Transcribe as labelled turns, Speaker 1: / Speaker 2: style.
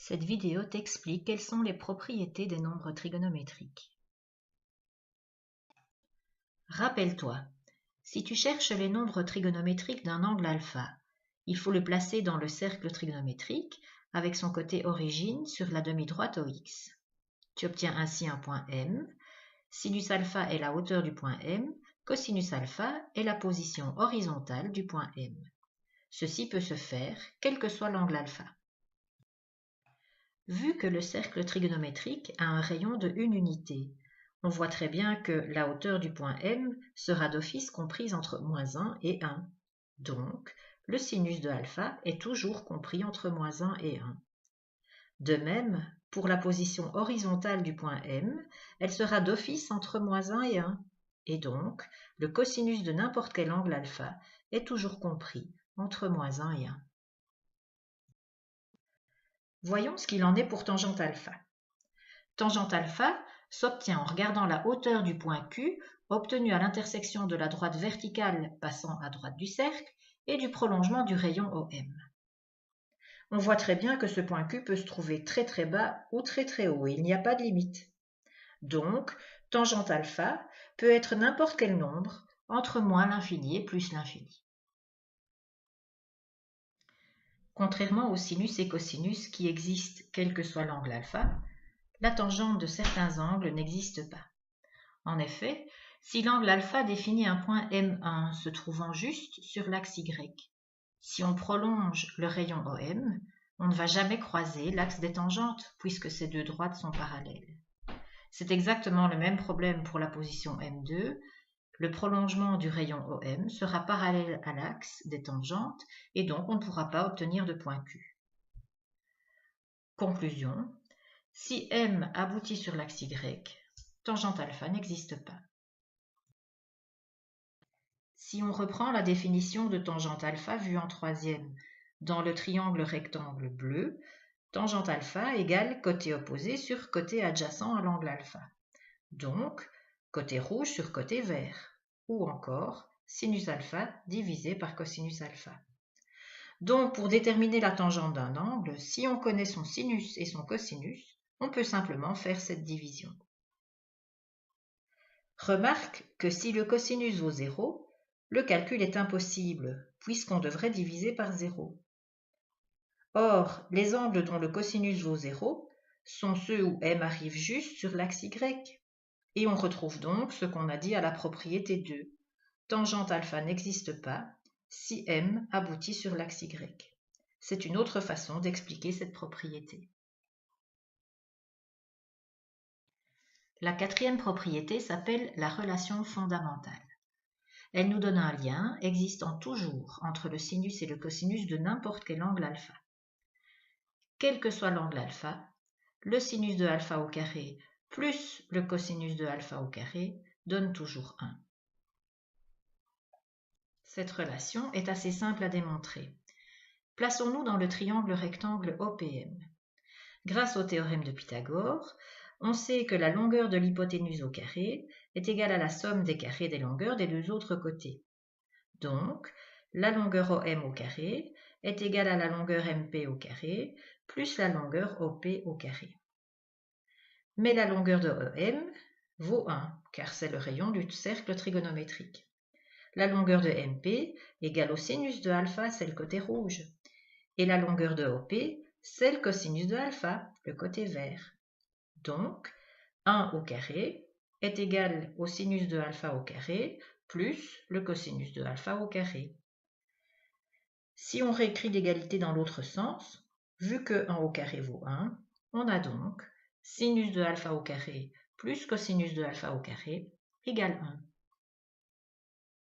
Speaker 1: Cette vidéo t'explique quelles sont les propriétés des nombres trigonométriques. Rappelle-toi, si tu cherches les nombres trigonométriques d'un angle alpha, il faut le placer dans le cercle trigonométrique avec son côté origine sur la demi-droite OX. Tu obtiens ainsi un point M. Sinus alpha est la hauteur du point M, cosinus alpha est la position horizontale du point M. Ceci peut se faire quel que soit l'angle alpha. Vu que le cercle trigonométrique a un rayon de 1 unité, on voit très bien que la hauteur du point M sera d'office comprise entre -1 et 1. Donc, le sinus de alpha est toujours compris entre -1 et 1. De même, pour la position horizontale du point M, elle sera d'office entre -1 et 1. Et donc, le cosinus de n'importe quel angle alpha est toujours compris entre -1 et 1. Voyons ce qu'il en est pour tangente alpha. Tangente alpha s'obtient en regardant la hauteur du point Q obtenue à l'intersection de la droite verticale passant à droite du cercle et du prolongement du rayon OM. On voit très bien que ce point Q peut se trouver très très bas ou très très haut, il n'y a pas de limite. Donc, tangente alpha peut être n'importe quel nombre entre moins l'infini et plus l'infini. Contrairement au sinus et cosinus qui existent quel que soit l'angle alpha, la tangente de certains angles n'existe pas. En effet, si l'angle alpha définit un point M1 se trouvant juste sur l'axe Y, si on prolonge le rayon OM, on ne va jamais croiser l'axe des tangentes puisque ces deux droites sont parallèles. C'est exactement le même problème pour la position M2. Le prolongement du rayon OM sera parallèle à l'axe des tangentes et donc on ne pourra pas obtenir de point Q. Conclusion, si M aboutit sur l'axe Y, tangente alpha n'existe pas. Si on reprend la définition de tangente alpha vue en troisième dans le triangle rectangle bleu, tangente alpha égale côté opposé sur côté adjacent à l'angle alpha. Donc, côté rouge sur côté vert. Ou encore, sinus alpha divisé par cosinus alpha. Donc, pour déterminer la tangente d'un angle, si on connaît son sinus et son cosinus, on peut simplement faire cette division. Remarque que si le cosinus vaut 0, le calcul est impossible, puisqu'on devrait diviser par 0. Or, les angles dont le cosinus vaut 0 sont ceux où M arrive juste sur l'axe Y. Et on retrouve donc ce qu'on a dit à la propriété 2. Tangente alpha n'existe pas si M aboutit sur l'axe Y. C'est une autre façon d'expliquer cette propriété. La quatrième propriété s'appelle la relation fondamentale. Elle nous donne un lien existant toujours entre le sinus et le cosinus de n'importe quel angle alpha. Quel que soit l'angle alpha, le sinus de alpha au carré plus le cosinus de alpha au carré donne toujours 1. Cette relation est assez simple à démontrer. Plaçons-nous dans le triangle rectangle OPM. Grâce au théorème de Pythagore, on sait que la longueur de l'hypoténuse au carré est égale à la somme des carrés des longueurs des deux autres côtés. Donc, la longueur OM au carré est égale à la longueur MP au carré plus la longueur OP au carré. Mais la longueur de EM vaut 1, car c'est le rayon du cercle trigonométrique. La longueur de MP égale au sinus de alpha, c'est le côté rouge. Et la longueur de OP, c'est le cosinus de alpha, le côté vert. Donc, 1 au carré est égal au sinus de alpha au carré plus le cosinus de alpha au carré. Si on réécrit l'égalité dans l'autre sens, vu que 1 au carré vaut 1, on a donc sinus de alpha au carré plus cosinus de alpha au carré égale 1.